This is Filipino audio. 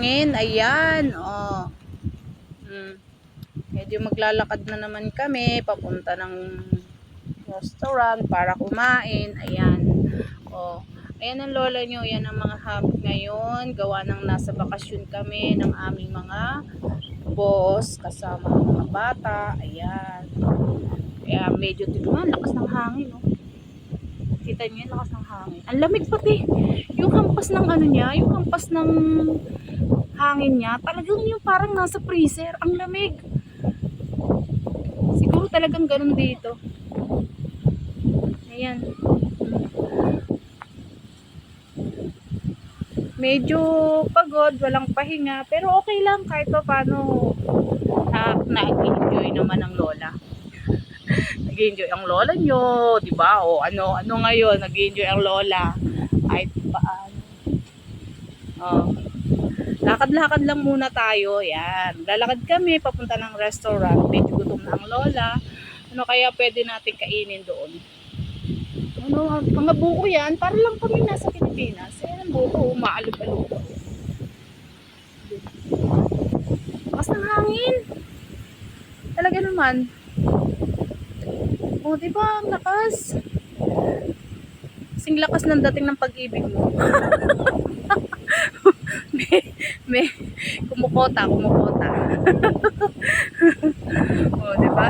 hangin. Ayan, oh. Medyo maglalakad na naman kami papunta ng restaurant para kumain. Ayan. Oh. Ayan ang lola nyo. Yan ang mga habit ngayon. Gawa ng nasa bakasyon kami ng aming mga boss kasama ng mga bata. Ayan. Kaya medyo tignan. Lakas ng hangin. Oh. Kita nyo yung lakas ng hangin. Ang lamig pati. Yung hampas ng ano niya, yung hampas ng hangin niya, talagang yung parang nasa freezer. Ang lamig. Siguro talagang ganun dito. Ayan. Medyo pagod, walang pahinga, pero okay lang kahit pa paano. Nag-enjoy naman ang lola. Nag-enjoy ang lola nyo, di ba? O ano ngayon, nag-enjoy ang lola. Kahit paano. Oh. Lakad-lakad lang muna tayo. Yan. Lalakad kami papunta ng restaurant. Medyo gutom na ang lola. Ano kaya pwede natin kainin doon? Ano, mga buko yan. Para lang kami nasa Pilipinas. Ayan ang buko. Maalog-alog. Lakas ng hangin. Talaga naman. O, diba? Ang lakas. Sing lakas ng dating ng pag-ibig mo. may kumukota. O, diba?